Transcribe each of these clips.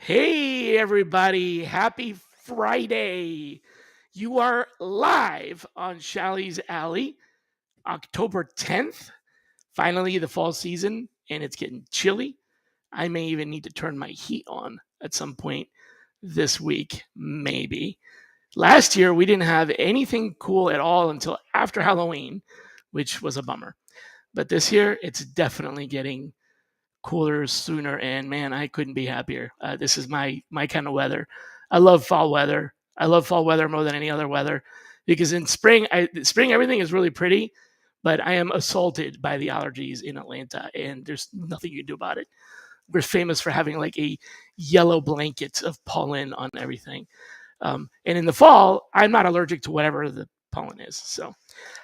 Hey, everybody. Happy Friday. You are live on Shally's Alley, October 10th. Finally, the fall season, and it's getting chilly. I may even need to turn my heat on at some point this week, maybe. Last year, we didn't have anything cool at all until after Halloween, which was a bummer. But this year, it's definitely getting cooler sooner, and man, I couldn't be happier. This is my kind of weather. I love fall weather. I love fall weather more than any other weather because in spring everything is really pretty, but I am assaulted by the allergies in Atlanta, and there's nothing you can do about it. We're famous for having like a yellow blanket of pollen on everything. And in the fall, I'm not allergic to whatever the pollen is. So,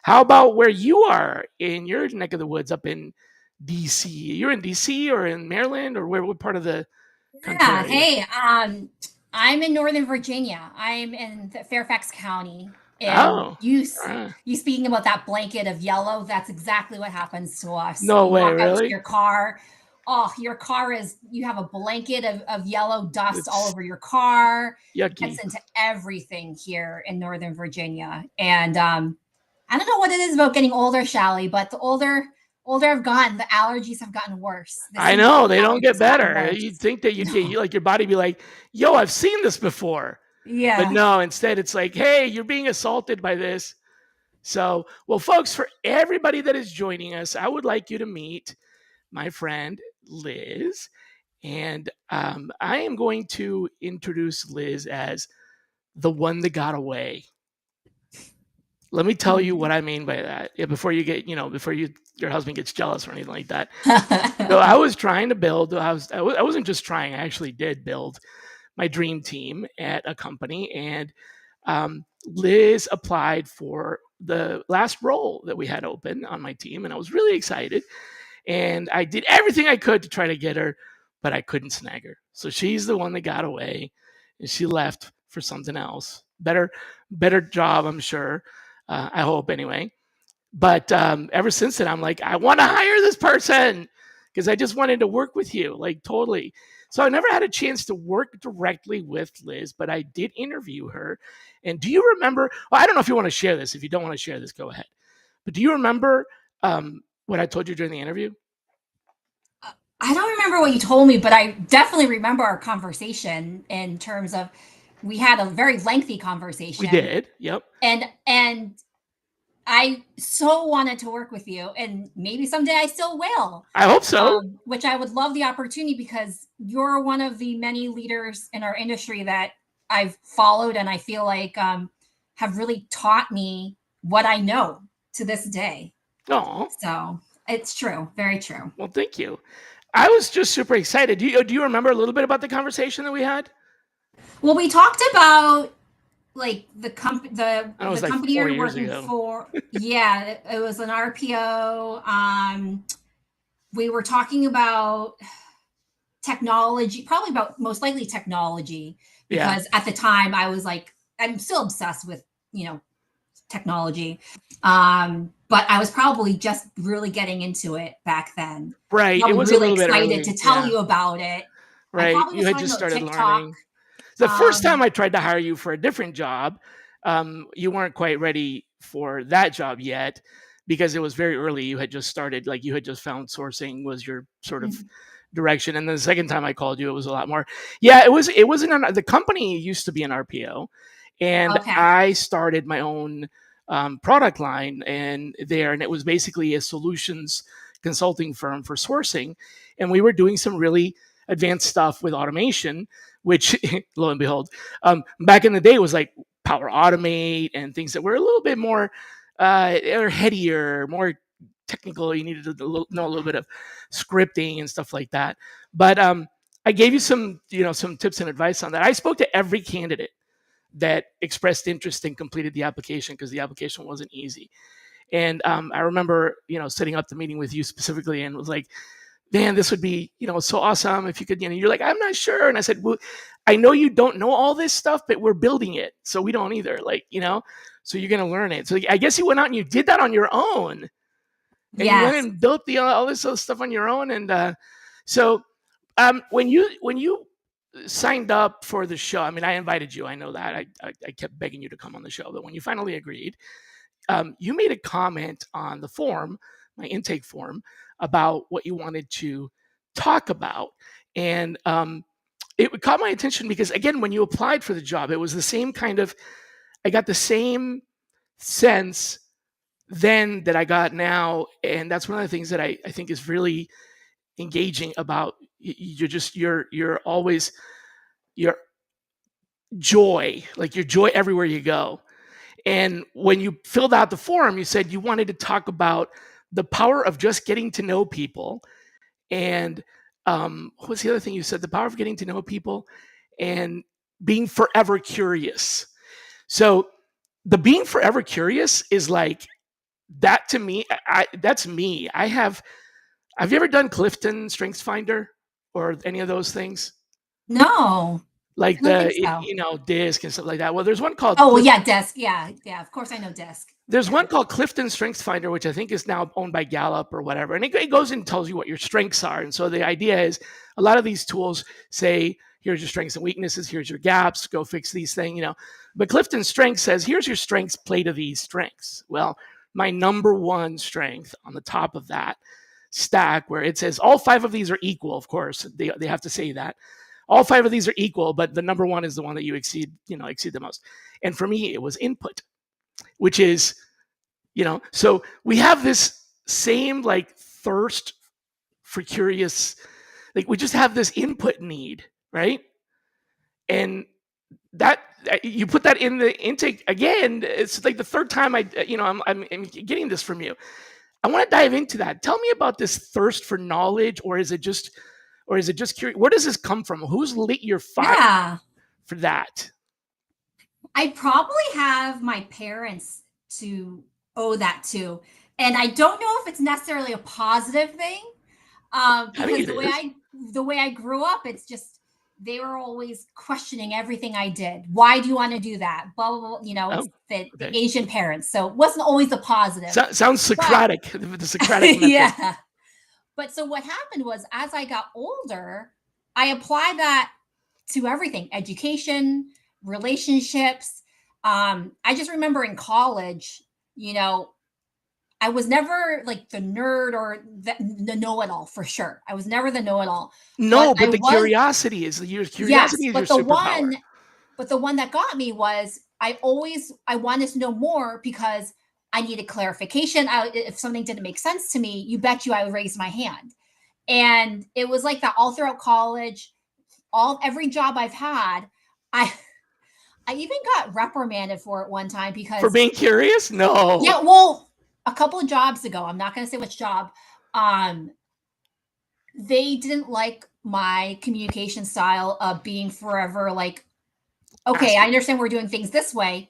how about where you are in your neck of the woods up in DC? You're in DC or in Maryland or what part of the country Yeah, are you? hey, I'm in Northern Virginia. I'm in Fairfax County. And Oh, you speaking about that blanket of yellow, that's exactly what happens to us. no You way, walk out to really? your car. Oh, your car you have a blanket of yellow dust all It's over your car. It yucky. gets into everything here in Northern Virginia. And I don't know what it is about getting older, Shally, but the older I've gotten, the allergies have gotten worse. The I seasonal know they don't get allergies have gotten better. worse. You'd think that you'd get No. like your body be like, "Yo, I've seen this before," but Yeah. no. Instead, it's like, "Hey, you're being assaulted by this." So, well, folks, for everybody that is joining us, I would like you to meet my friend Liz. And I am going to introduce Liz as the one that got away. Let me tell you what I mean by that. Yeah, before you get, before your husband gets jealous or anything like that. So I was trying to build. I wasn't just trying. I actually did build my dream team at a company, and Liz applied for the last role that we had open on my team, and I was really excited. And I did everything I could to try to get her, but I couldn't snag her. So she's the one that got away, and she left for something else. Better job, I'm sure. I hope anyway. But ever since then, I'm like, I want to hire this person because I just wanted to work with you, like totally. So I never had a chance to work directly with Liz, but I did interview her. And do you remember? Well, I don't know if you want to share this. If you don't want to share this, go ahead. But do you remember what I told you during the interview? I don't remember what you told me, but I definitely remember our conversation in terms of we had a very lengthy We conversation did. Yep. and I so wanted to work with you and maybe someday I still will. I hope so. Which I would love the opportunity because you're one of the many leaders in our industry that I've followed and I feel like have really taught me what I know to this day. Oh, So it's true, very true. well, thank you. I was just super excited. Do you remember a little bit about the conversation that we had? Well, we talked about like I know it the was like company 4 you're years working ago. for. Yeah, it was an RPO. We were talking about technology, probably about most likely technology, Yeah. because at the time I was like, I'm still obsessed with technology. But I was probably just really getting into it back then. Right. It Probably was a really little bit excited to early. tell Yeah. you about it. I Right. probably You was had talking just about started TikTok. learning. The first time I tried to hire you for a different job, you weren't quite ready for that job yet because it was very early. You had just started, like you had just found sourcing was your sort of direction. And then the second time I called you, it was a lot more. Yeah, it wasn't the company used to be an RPO, and Okay. I started my own product line and it was basically a solutions consulting firm for sourcing, and we were doing some really advanced stuff with automation, which lo and behold, back in the day was like Power Automate and things that were a little bit more or headier, more technical. You needed to know a little bit of scripting and stuff like that. But I gave you some tips and advice on that. I spoke to every candidate that expressed interest and completed the application because the application wasn't easy. And I remember, setting up the meeting with you specifically and was like, man, this would be, so awesome if you could, you're like, I'm not sure. And I said, well, I know you don't know all this stuff, but we're building it. So we don't either, so you're going to learn it. So I guess you went out and you did that on your own, and you went Yes. and built all this other stuff on your own. And so when you signed up for the show, I mean, I invited you. I know that. I kept begging you to come on the show, but when you finally agreed, you made a comment on the form, my intake form, about what you wanted to talk about. And it caught my attention because, again, when you applied for the job, it was the same I got the same sense then that I got now. And that's one of the things that I think is really engaging about you're always your joy, like your joy everywhere you go. And when you filled out the form, you said you wanted to talk about the power of just getting to know people. And what was the other thing you said? The power of getting to know people and being forever curious. So the being forever curious is like that to me. That's me. Have you ever done Clifton Strengths Finder or any of those things? No, Like I don't think so. disc and stuff like that. Well, there's one called Oh, well, yeah, desk. Yeah, yeah. Of course, I know desk. There's Yeah. one called Clifton Strengths Finder, which I think is now owned by Gallup or whatever. And it goes and tells you what your strengths are. And so the idea is a lot of these tools say, here's your strengths and weaknesses, here's your gaps, go fix these things. But Clifton Strengths says, here's your strengths, play to these strengths. Well, my number one strength on the top of that stack, where it says all 5 of these are equal, of course, they have to say that. All 5 of these are equal, but the number one is the one that you exceed the most. And for me, it was input, which is, so we have this same thirst for curious, we just have this input need, right? And that you put that in the intake again, it's like the third time I'm getting this from you. I want to dive into that. Tell me about this thirst for knowledge, or is it just curious? Where does this come from? Who's lit your fire Yeah. for that? I probably have my parents to owe that to. And I don't know if it's necessarily a positive thing, because the way I grew up, it's just they were always questioning everything I did. Why do you want to do that? Blah blah blah. It's the Asian parents, so it wasn't always a positive. Sounds Socratic. The Socratic method. Yeah. But so what happened was, as I got older, I applied that to everything: education, relationships. I just remember in college, I was never like the nerd or the know-it-all for sure. I was never the know-it-all. No, but the curiosity is your superpower. But the one that got me was I wanted to know more because I needed clarification. If something didn't make sense to me, you bet you I would raise my hand. And it was like that all throughout college, every job I've had. I even got reprimanded for it one time because for being curious. No. Yeah, well, a couple of jobs ago, I'm not going to say which job. They didn't like my communication style of being forever like, okay, I understand we're doing things this way,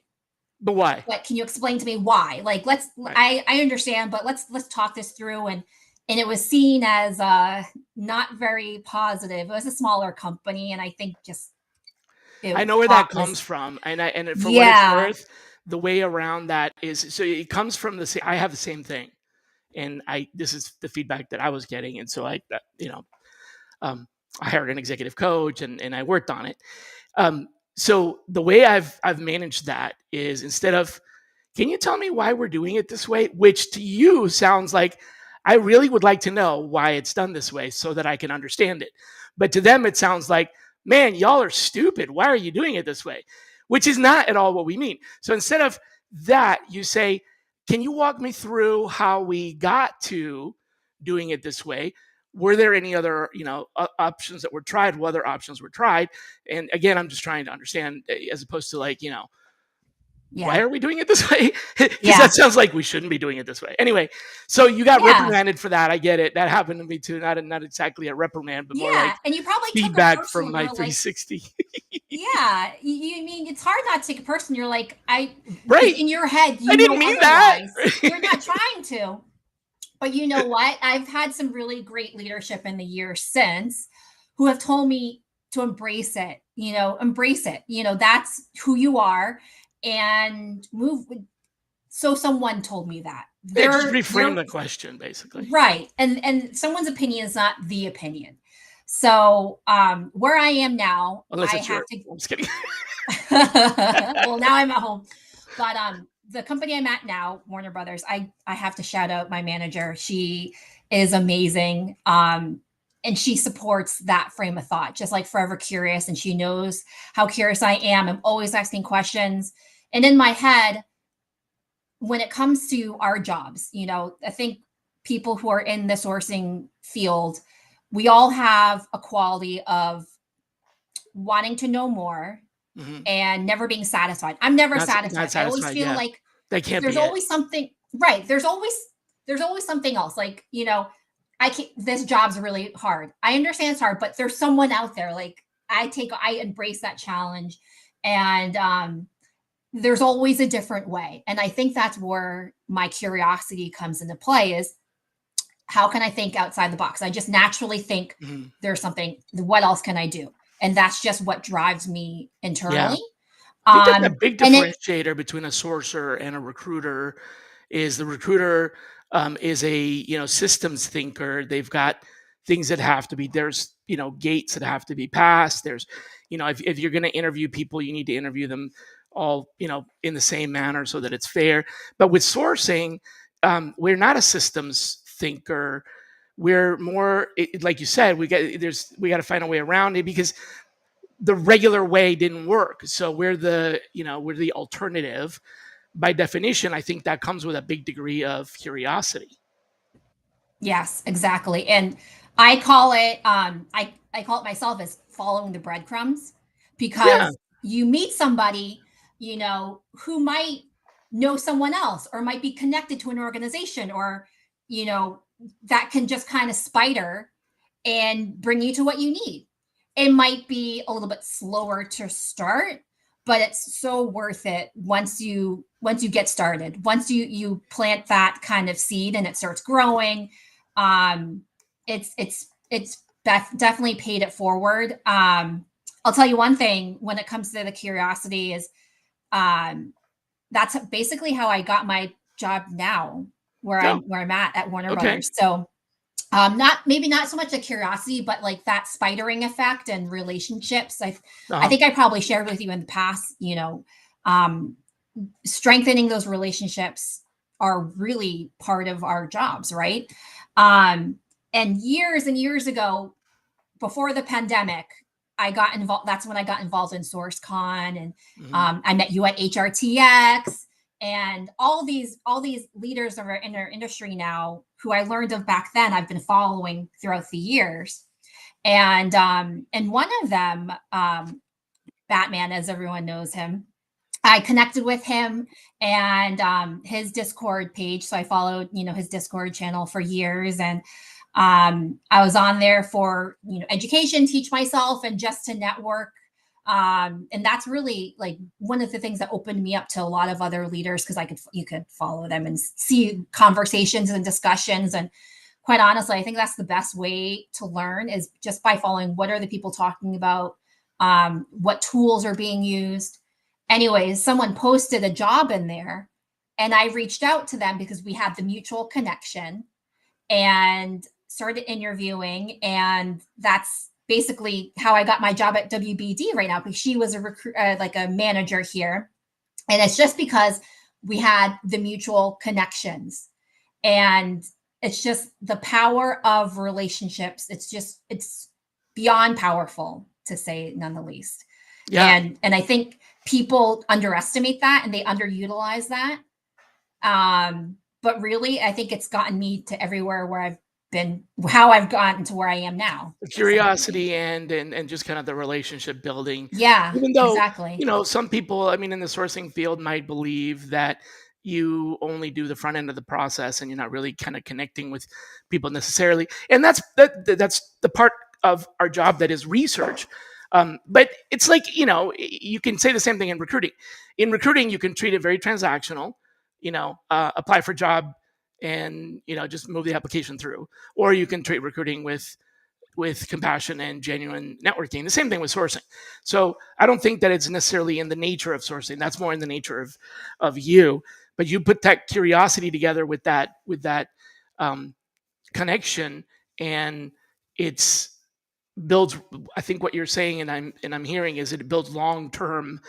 but why? But can you explain to me why? Like, I understand, but let's talk this through. And it was seen as not very positive. It was a smaller company, and I think just I know where that comes from, and for what it's worth, the way around that is so it comes from I have the same thing, and this is the feedback that I was getting, and so I hired an executive coach and I worked on it. So the way I've managed that is, instead of, can you tell me why we're doing it this way? Which to you sounds like, I really would like to know why it's done this way so that I can understand it. But to them, it sounds like, man, y'all are stupid. Why are you doing it this way? Which is not at all what we mean. So instead of that, you say, can you walk me through how we got to doing it this way? Were there any other, options that were tried? What other options were tried? And again, I'm just trying to understand, as opposed to Why Yeah. are we doing it this way? Because Yeah. that sounds like we shouldn't be doing it this way. Anyway, so you got Yeah. reprimanded for that. I get it. That happened to me too. Not exactly a reprimand, but more Yeah. like And you probably took it feedback from personal. my You're like, 360. yeah, you mean it's hard not to take a person. You're like, because Right. in your head, I you didn't know mean that. otherwise. You're not trying to. But you know what? I've had some really great leadership in the years since who have told me to embrace it, embrace it. That's who you are and move. So someone told me that. Yeah, just They're reframe the question, basically. right. And someone's opinion is not the opinion. So where I am now, Unless I it's have your. to I'm just kidding. well, now I'm at home. But the company I'm at now, Warner Brothers, I have to shout out my manager. She is amazing. And she supports that frame of thought, just like Forever Curious. And she knows how curious I am. I'm always asking questions. And in my head, when it comes to our jobs, I think people who are in the sourcing field, we all have a quality of wanting to know more Mhm. and never being satisfied. I'm never Not satisfied. I always satisfied. feel Yeah, like that can't there's be it. always something right. There's always something else. Like, I can't this job's really hard. I understand it's hard, but there's someone out there. Like I embrace that challenge. And there's always a different way. And I think that's where my curiosity comes into play is how can I think outside the box? I just naturally think Mhm. there's something, what else can I do? And that's just what drives me Yeah. internally. I think that's a big And it differentiator between a sourcer and a recruiter is the recruiter is a systems thinker. They've got things that have to be there's gates that have to be passed. There's if you're going to interview people, you need to interview them all in the same manner so that it's fair. But with sourcing, we're not a systems thinker. We're more like you said. We got to find a way around it because the regular way didn't work. So we're the alternative. By definition, I think that comes with a big degree of curiosity. Yes, exactly. And I call it myself as following the breadcrumbs Yeah. because you meet somebody, who might know someone else or might be connected to an organization or, you know, that can just kind of spider and bring you to what you need. It might be a little bit slower to start, but it's so worth it once you get started. Once you plant that kind of seed and it starts growing, um, it's definitely paid it forward. I'll tell you one thing when it comes to the curiosity is um, that's basically how I got my job now, where No. I'm at Warner Okay. Brothers. So not maybe not so much a curiosity, but like that spidering effect and relationships. I Uh-huh. think I probably shared with you in the past, um, strengthening those relationships are really part of our jobs, right? Um, and years and years ago, before the pandemic, I got involved. That's when I got involved in SourceCon, and Hmm. I met you at HRTX, and all these leaders of in our industry now, who I learned of back then. I've been following throughout the years, and one of them, Batman, as everyone knows him. I connected with him and his Discord page. So I followed, his Discord channel for years, and I was on there for education, teach myself, and just to network. And that's really like one of the things that opened me up to a lot of other leaders because you could follow them and see conversations and discussions. And quite honestly, I think that's the best way to learn is just by following what are the people talking about, what tools are being used. Anyways, someone posted a job in there, and I reached out to them because we had the mutual connection and started interviewing. And that's basically how I got my job at WBD right now because she was a recruit, like a manager here. And it's just because we had the mutual connections. And it's just the power of relationships. It's beyond powerful to say none the least. Yeah. And I think people underestimate that and they underutilize that. But really, I think it's gotten me to everywhere where I've been how I've gotten to where I am now, essentially. Curiosity and just kind of the relationship building. Yeah, Even though, exactly. some people, I mean, in the sourcing field might believe that you only do the front end of the process and you're not really kind of connecting with people necessarily. And that's the part of our job that is research. But it's like, you can say the same thing in recruiting. In recruiting, you can treat it very transactional, apply for a job and, just move the application through. Or you can treat recruiting with compassion and genuine networking. The same thing with sourcing. So I don't think that it's necessarily in the nature of sourcing. That's more in the nature of you. But you put that curiosity together with that um, connection, and it's builds. I think what you're saying, and I'm hearing is it builds long term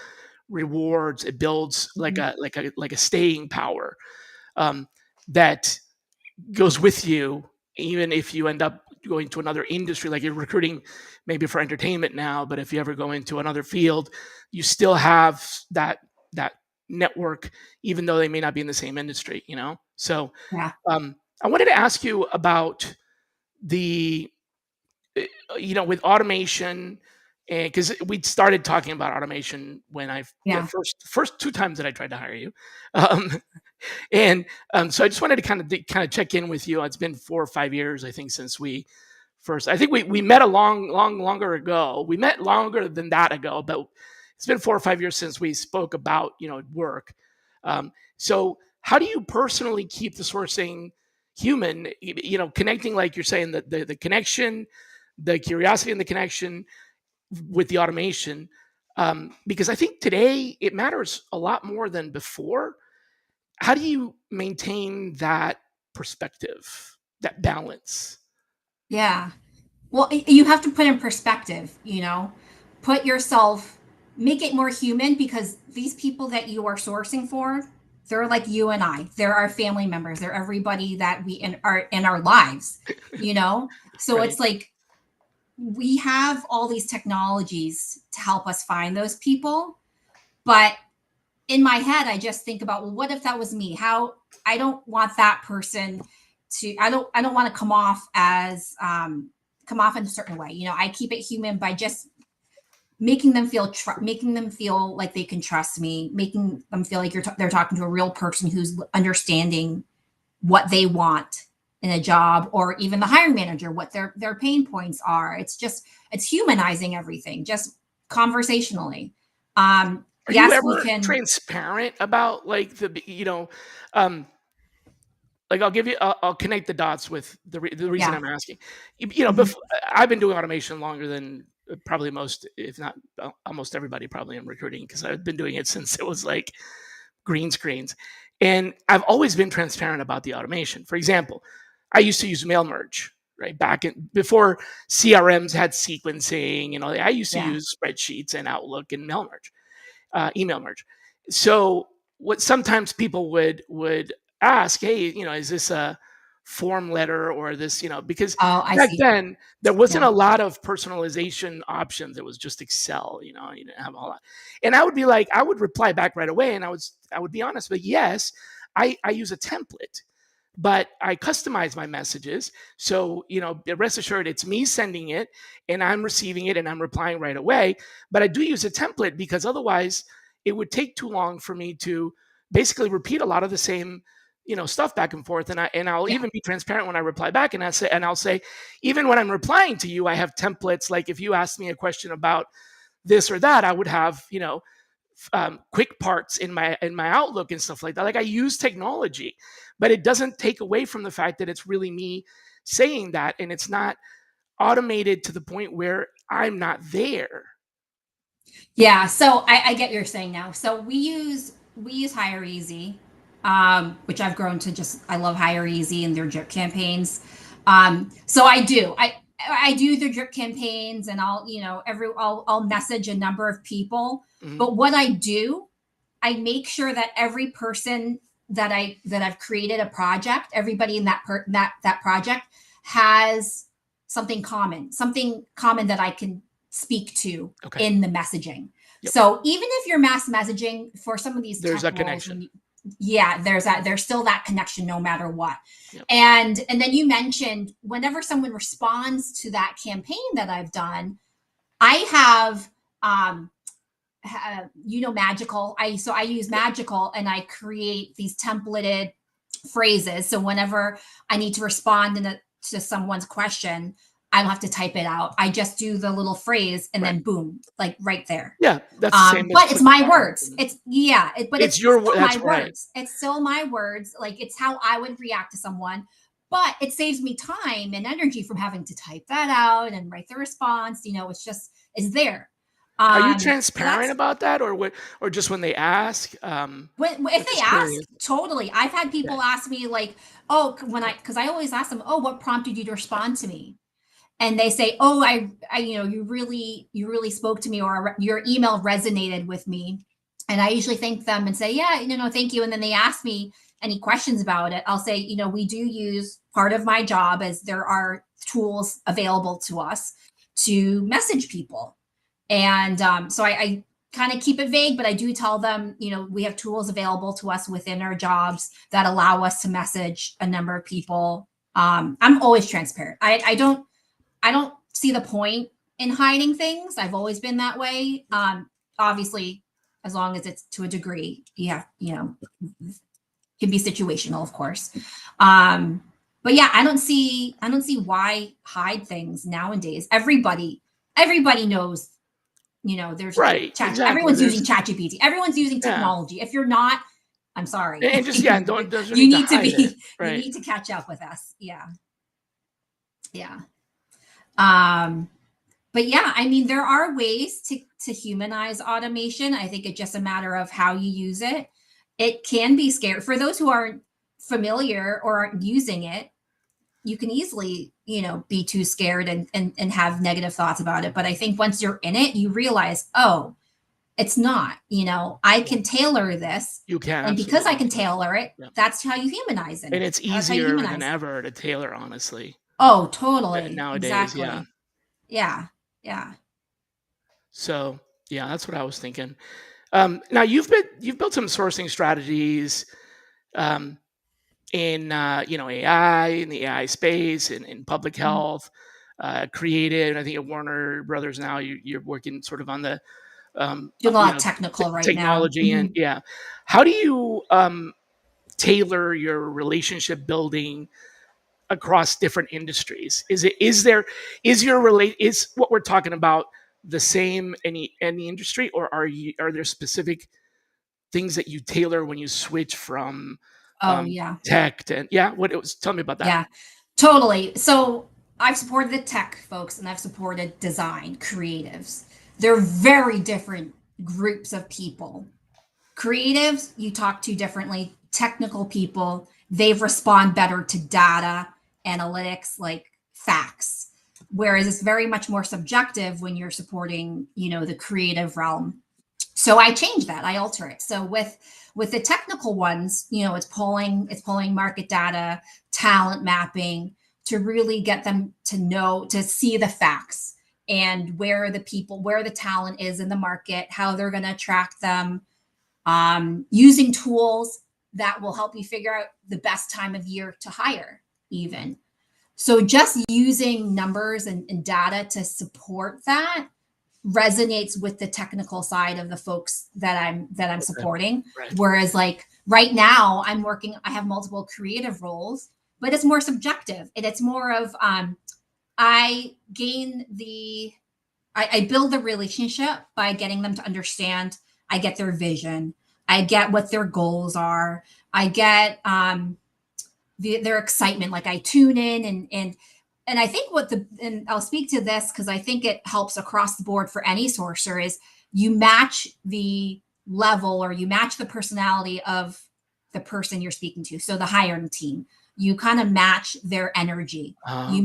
rewards. It builds like Mhm. a staying power um, that goes with you even if you end up going to another industry, like you're recruiting maybe for entertainment now, but if you ever go into another field, you still have that network, even though they may not be in the same industry. So Yeah, I wanted to ask you about the with automation, and because we started talking about automation when I the yeah, first two times that I tried to hire you. um, and so I just wanted to kind of check in with you. It's been 4 or 5 years, I think, since we first. I think we met a longer ago. We met longer than that ago, but it's been 4 or 5 years since we spoke about work. So how do you personally keep the sourcing human? Connecting, like you're saying, the connection, the curiosity, and the connection with the automation. Because I think today it matters a lot more than before. How do you maintain that perspective, that balance? yeah. Well, you have to put in perspective, put yourself, make it more human because these people that you are sourcing for, they're like you and I. They're our family members. They're everybody that we are in our lives, you know? So Right. it's like we have all these technologies to help us find those people. But in my head, I just think about, well, what if that was me? How I don't want that person to, I don't want to come off in a certain way. I keep it human by just making them feel like they can trust me, making them feel like they're talking to a real person who's understanding what they want in a job, or even the hiring manager, what their pain points are. It's humanizing everything just conversationally. Are you Yes, we ever can. transparent about like um, like I'll connect the dots with the reason Yeah. I'm asking. Mhm. I've been doing automation longer than probably most, if not almost everybody, probably in recruiting, because I've been doing it since it was like green screens. And I've always been transparent about the automation. For example, I used to use mail merge, right? Back in before CRMs had sequencing, I used to Yeah. use spreadsheets and Outlook and mail merge, email merge. So what sometimes people would ask, hey, is this a form letter or this, because Oh, I back see. then there wasn't Yeah. a lot of personalization options. It was just Excel, you didn't have a whole lot. And I would be like, I would reply back right away, and I would be honest, but yes, I use a template, but I customize my messages. So, rest assured, it's me sending it and I'm receiving it and I'm replying right away. But I do use a template because otherwise it would take too long for me to basically repeat a lot of the same, stuff back and forth. And I'll Yeah. even be transparent when I reply back, I'll say, even when I'm replying to you, I have templates. Like if you asked me a question about this or that, I would have, quick parts in my Outlook and stuff like that. Like I use technology, but it doesn't take away from the fact that it's really me saying that, and it's not automated to the point where I'm not there. Yeah. So I get what you're saying now. So we use Hire Easy, which I've grown to just I love Hire Easy and their drip campaigns. So I do the drip campaigns, and I'll message a number of people. Mhm. But what I do, I make sure that every person that I've created a project, everybody in that project has something common that I can speak to Okay. in the messaging. Yep. So even if you're mass messaging for some of these There's tech a roles, connection. yeah, there's still that connection no matter what. Yep. And then you mentioned whenever someone responds to that campaign that I've done, I have magical. I use magical, and I create these templated phrases. So whenever I need to respond to someone's question, I don't have to type it out. I just do the little phrase, and Right. then boom, like right there. Yeah, that's the same as But it's my click-funnels words. and It's yeah, but it's it's your still my that's right. words. It's still my words. Like it's how I would react to someone. But it saves me time and energy from having to type that out and write the response. It's there. Are you So transparent that's about that, or what, or just when they ask? if I'm they just ask, curious. totally. I've had Okay. people ask me like, oh, Yeah. because I always ask them, oh, what prompted you to respond to me? And they say, oh, you really spoke to me, or your email resonated with me. And I usually thank them and say, yeah, thank you. And then they ask me any questions about it. I'll say, we do use part of my job as there are tools available to us to message people. And so I kind of keep it vague, but I do tell them, we have tools available to us within our jobs that allow us to message a number of people. I'm always transparent. I don't see the point in hiding things. I've always been that way. Obviously, as long as it's to a degree, can be situational, of course. But yeah, I don't see why hide things nowadays. Everybody knows, there's Right, chat. exactly, Everyone's using there's ChatGPT. Everyone's using yeah, technology. If you're not, I'm sorry. and just yeah, don't doesn't You need to need to hide it, be. You right. need to catch up with us. Yeah, yeah. Um, but yeah, I mean, there are ways to humanize automation. I think it's just a matter of how you use it. It can be scary for those who aren't familiar or aren't using it. You can easily, be too scared and have negative thoughts about it. But I think once you're in it, you realize, oh, it's not. I Yeah, can tailor this, you can, and because I absolutely, can yeah, tailor it, yeah, that's how you humanize in and it. it's That's how you easier than humanize. ever to tailor, honestly, Oh, totally, nowadays, yeah. exactly. Yeah, yeah. So, yeah, that's what I was thinking. Now you've built some sourcing strategies, um, in, AI, in the AI space, in public Mhm. health, creative. I think at Warner Brothers now you're working sort of on the, Doing a you lot of know, technical right now. technology and Mhm. yeah. How do you, tailor your relationship building across different industries? Is your relate is what we're talking about the same any industry, or are there specific things that you tailor when you switch from Oh, yeah. tech to yeah? What it was? Tell me about that. Yeah, totally. So I've supported the tech folks and I've supported design creatives. They're very different groups of people. Creatives, you talk to differently. Technical people, they respond better to data, analytics, like facts. Whereas it's very much more subjective when you're supporting, the creative realm. So I change that. I alter it. So with the technical ones, it's pulling market data, talent mapping to really get them to see the facts and where the talent is in the market, how they're going to attract them, using tools that will help you figure out the best time of year to hire, even. So just using numbers and data to support that resonates with the technical side of the folks that I'm Okay, supporting. right. Whereas like right now I have multiple creative roles, but it's more subjective and it's more of I gain the I build the relationship by getting them to understand. I get their vision. I get what their goals are. I get their excitement. Like I tune in and I think and I'll speak to this because I think it helps across the board for any sourcer is you match the level or you match the personality of the person you're speaking to. So the hiring team, you kind of match their energy. Okay.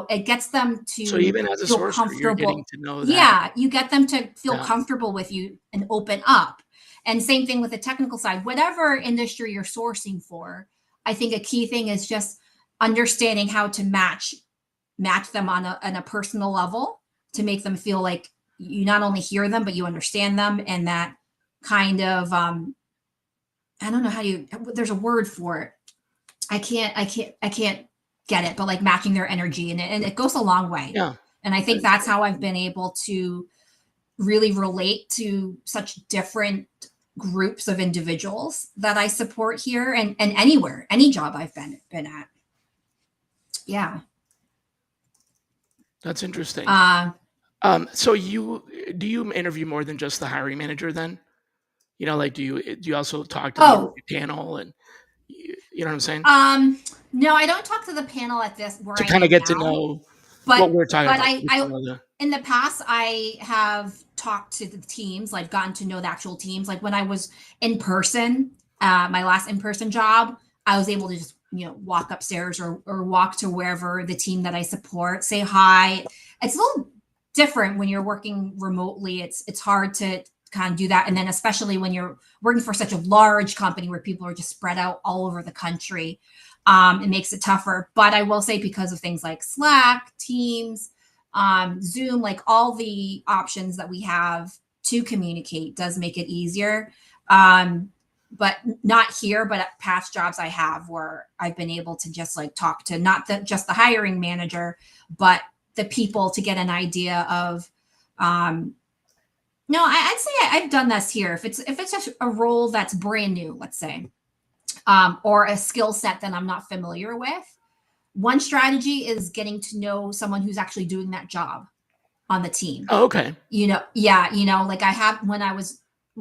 It gets them So to even as a feel sorcerer, you're getting comfortable. to know that. Yeah, you get them to feel Yeah. comfortable with you and open up. And same thing with the technical side, whatever industry you're sourcing for, I think a key thing is just understanding how to match them on a personal level to make them feel like you not only hear them but you understand them and that kind of I don't know how you, there's a word for it. I can't get it, but like matching their energy, and it goes a long way. Yeah. And I think that's how I've been able to really relate to such different groups of individuals that I support here, and anywhere, any job I've been at. Yeah. That's interesting. Uh, So do you interview more than just the hiring manager then? Like do you also talk to the oh, interview panel and you know what I'm saying? no, I don't talk to the panel at this where To I kind of am get to now, know what but we're talking about. I in the past I have talked to the teams, like gotten to know the actual teams. Like when I was in person, my last in person job, I was able to just walk upstairs or walk to wherever the team that I support, say hi. It's a little different when you're working remotely. It's hard to kind of do that, and then especially when you're working for such a large company where people are just spread out all over the country. It makes it tougher. But I will say, because of things like Slack, Teams, Zoom, like all the options that we have to communicate does make it easier. But not here, but at past jobs I have where I've been able to just like talk to not just the hiring manager, but the people to get an idea of. No, I'd say I've done this here. If it's just a role that's brand new, let's say, or a skill set that I'm not familiar with. One strategy is getting to know someone who's actually doing that job on the team. Oh, okay. Yeah, like I have when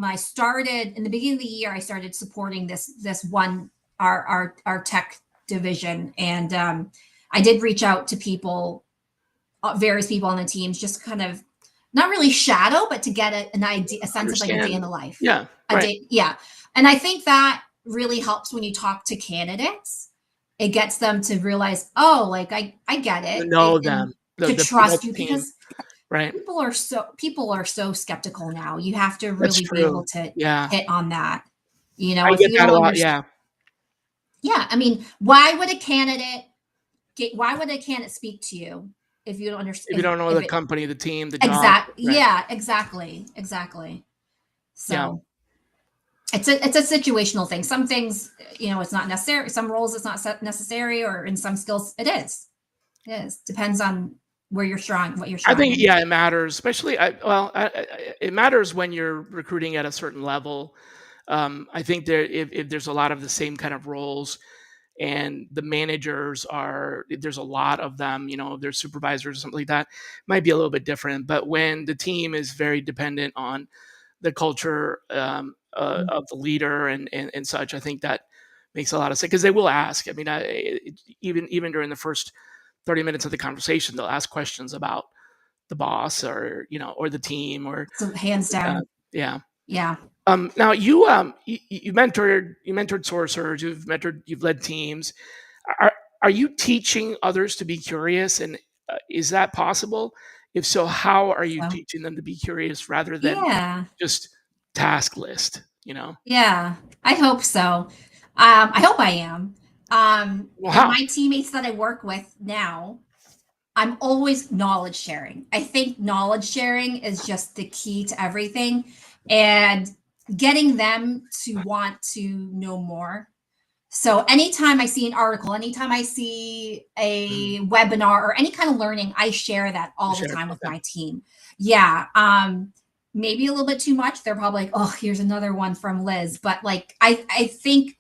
I started in the beginning of the year, I started supporting this one our tech division, and I did reach out to people, various people on the teams, just kind of not really shadow, but to get an idea, a sense of like a day in Understand. the life, Yeah, a right. day. Yeah, and I think that really helps when you talk to candidates. It gets them to realize, oh, like I get You it, know and them. to The trust next you, team, because right? people are so skeptical now. You have to That's really be able true. to Yeah. hit on that. I If get you that a don't lot. understand, Yeah. yeah, I mean, why would a candidate speak to you if you don't If you understand, don't know if the it company, the team, the job, exact right? yeah, exactly. Yeah. So it's a situational thing. Some things, it's not necessary. Some roles it's not necessary, or in some skills it is. It is. Depends on where you're strong, what you're I strong think, in. yeah, it matters, especially it matters when you're recruiting at a certain level. I think if there's a lot of the same kind of roles and the managers there's a lot of them, there's supervisors or something like that, might be a little bit different. But when the team is very dependent on the culture Mhm. of the leader and such, I think that makes a lot of sense because they will ask. I mean, even during the first 30 minutes of the conversation, they'll ask questions about the boss or or the team or So hands uh, down, yeah. yeah. Now you mentored sourcers, you've led teams. Are are you teaching others to be curious, and is that possible? If so, how are you So teaching them to be curious rather than yeah, just task list? yeah. I hope so. I hope I am. Well, And how? my teammates that I work with now, I'm always knowledge sharing. I think knowledge sharing is just the key to everything, and getting them to want to know more. So anytime I see an article, anytime I see Mm, a webinar or any kind of learning, I share that you all the shared. time with Okay. my team. Yeah. Maybe a little bit too much. They're probably like, oh, here's another one from Liz. But like I think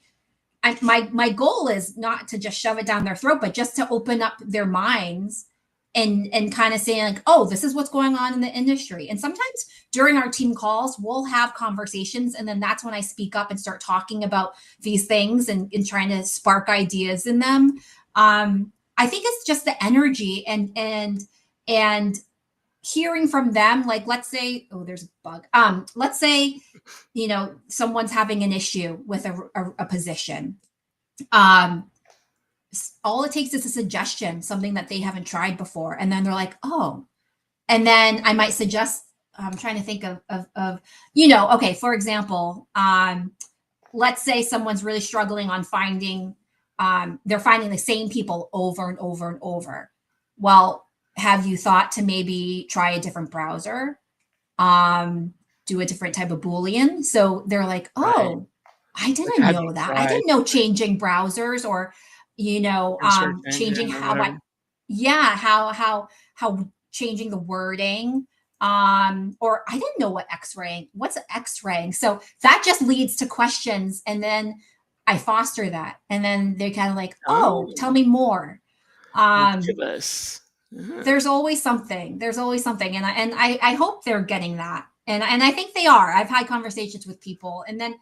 my goal is not to just shove it down their throat, but just to open up their minds, and kind of saying like, oh, this is what's going on in the industry. And sometimes during our team calls, we'll have conversations, and then that's when I speak up and start talking about these things, and trying to spark ideas in them. I think it's just the energy, and hearing from them. Like, let's say, oh, there's a bug. Let's say, someone's having an issue with a position. um all it takes is a suggestion, something that they haven't tried before, and then they're like, oh. And then I might suggest, I'm trying to think of okay, for example, let's say someone's really struggling on finding, they're finding the same people over and over and over. Well, have you thought to maybe try a different browser, um do a different type of boolean? So they're like, Right. oh, I Like didn't how do you know that. I try didn't know changing browsers or, or search changing engine or how whatever? I yeah, how changing the wording, or I didn't know what X-raying what's X-raying? So that just leads to questions, and then I foster that, and then they're kinda like, "Oh, tell Oh, me more." Um, mischievous. Uh-huh. there's always something, and I hope they're getting that, and I think they are. I've had conversations with people, and then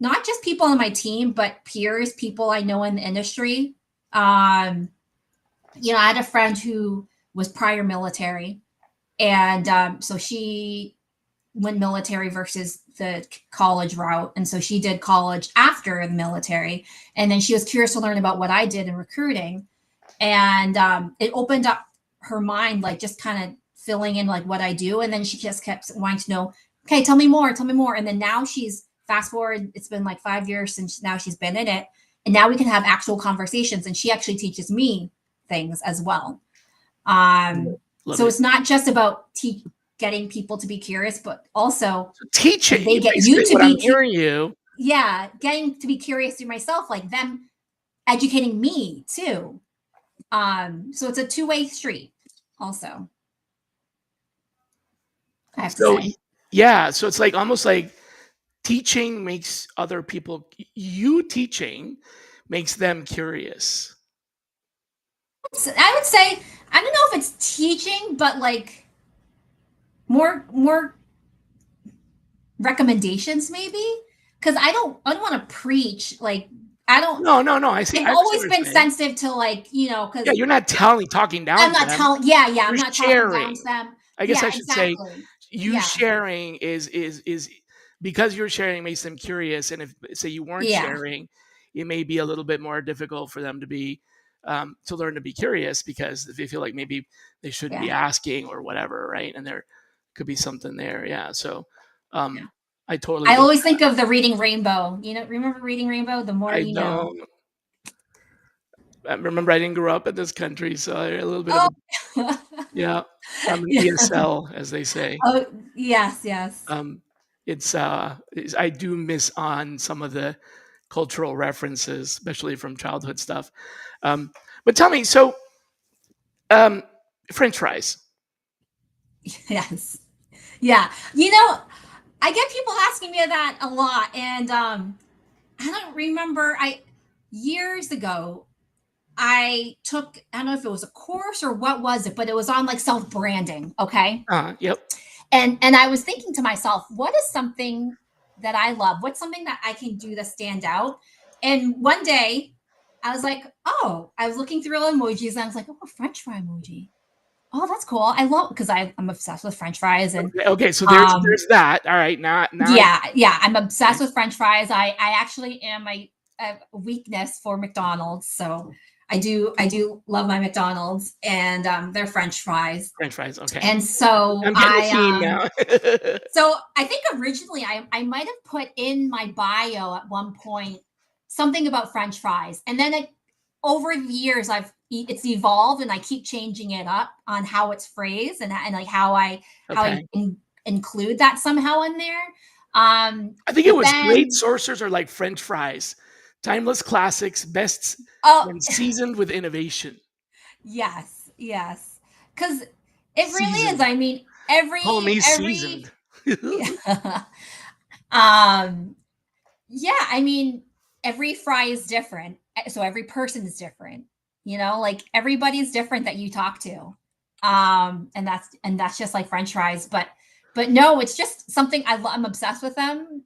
not just people on my team, but peers, people I know in the industry. Um, I had a friend who was prior military, and so she went military versus the college route, and so she did college after the military, and then she was curious to learn about what I did in recruiting, and it opened up her mind, like just kind of filling in like what I do, and then she just kept wanting to know, okay, tell me more, and then now she's fast forward, it's been like 5 years since now she's been in it, and now we can have actual conversations, and she actually teaches me things as well. um Love so it. it's not just about getting people to be curious, but also So teach if it. they get you Basically, to what I'm be hearing you. yeah, getting to be curious to myself, like them educating me too. So it's a two-way street also, I have to So say. yeah, so it's like almost like teaching makes other people. You teaching makes them curious. I would say, I don't know if it's teaching, but like more recommendations maybe, because I don't want to preach, like I don't No, no, no. I see. I've I see what always you're been saying. sensitive to, like, Yeah, because you're not talking down I'm to not them. telling, yeah, I'm You're not talking down to sharing. them. I guess Yeah, I should say exactly. you Yeah, sharing is because you're sharing makes them curious, and if say you weren't yeah, sharing, it may be a little bit more difficult for them to learn to be curious because they feel like maybe they shouldn't be yeah, asking or whatever, right? And there could be something there. Yeah. So um yeah. I totally I get always think of the Reading Rainbow. Remember Reading Rainbow? The more I you know. don't I remember I didn't grow up in this country, so I a little bit of Oh, a yeah. I'm an yeah. ESL, as they say. Oh, yes, yes. Um, I do miss on some of the cultural references, especially from childhood stuff. Um, but tell me, so um, French fries. Yes. Yeah. I get people asking me that a lot, and I don't remember. I Years ago, I took, I don't know if it was a course or what was it, but it was on like self branding. Okay, Yep. and I was thinking to myself, what is something that I love? What's something that I can do to stand out? And one day, I was like, oh, I was looking through all emojis, and I was like, oh, a French fry emoji. Oh, that's cool. I love, because I'm obsessed with French fries, and Okay. Okay. So um, there's that. All right. Now I yeah, yeah, I'm okay. obsessed with French fries. I actually am a weakness for McDonald's, so I do love my McDonald's, and their French fries. French fries. Okay. And so I'm getting the theme now. I think originally I might have put in my bio at one point something about French fries, and then over the years it's evolved, and I keep changing it up on how it's phrased, and like how I Okay. include that somehow in there. I think it But was great then, sourcers are like French fries, timeless classics, best oh, when seasoned with innovation. yes, yes, because it really is. Seasoned. I mean, Call me every seasoned. um yeah, I mean, every fry is different. So every person is different. Like everybody's different that you talk to. And that's just like French fries, but no, it's just something I'm obsessed with them.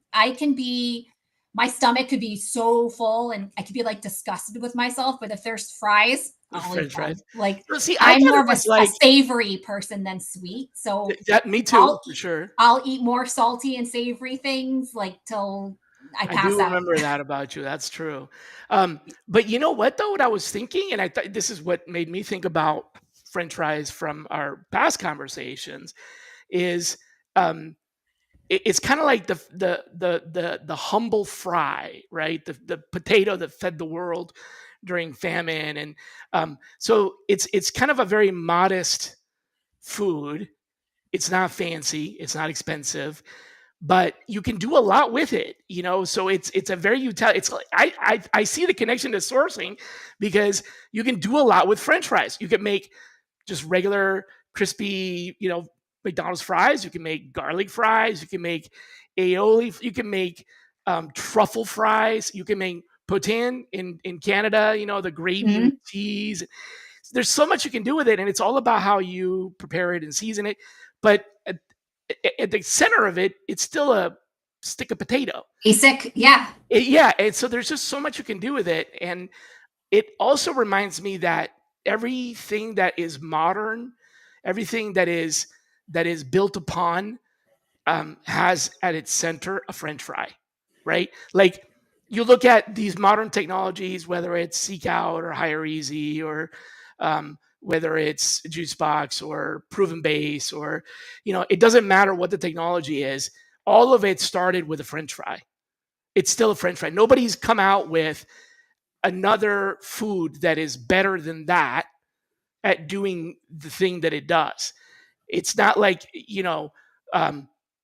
My stomach could be so full, and I could be like disgusted with myself, but if there's fries, I'll eat French fries. them. Like, But see, I I'm thought more it of was a like savory person than sweet. So that. Me too, I'll for eat sure. I'll eat more salty and savory things like till I I pass do out. remember that about you. That's true. But you know what though? What I was thinking, and I thought this is what made me think about French fries from our past conversations, is um, it's kind of like the humble fry, right? The potato that fed the world during famine, and so it's kind of a very modest food. It's not fancy. It's not expensive, but you can do a lot with it, you know. So it's a very it's like I see the connection to sourcing, because you can do a lot with French fries. You can make just regular crispy, you know, McDonald's fries. You can make garlic fries. You can make aioli. You can make truffle fries. You can make poutine in Canada. You know, the gravy with Mhm. cheese. There's so much you can do with it, and it's all about how you prepare it and season it. But at the center of it, it's still a stick of potato. Basic, yeah. Yeah, and so there's just so much you can do with it, and it also reminds me that everything that is modern, everything that is built upon, has at its center a French fry, right? Like you look at these modern technologies, whether it's Seek Out or Hire Easy, or whether it's Juicebox or Proven Base, or you know, it doesn't matter what the technology is. All of it started with a French fry. It's still a French fry. Nobody's come out with another food that is better than that at doing the thing that it does. It's not like, you know,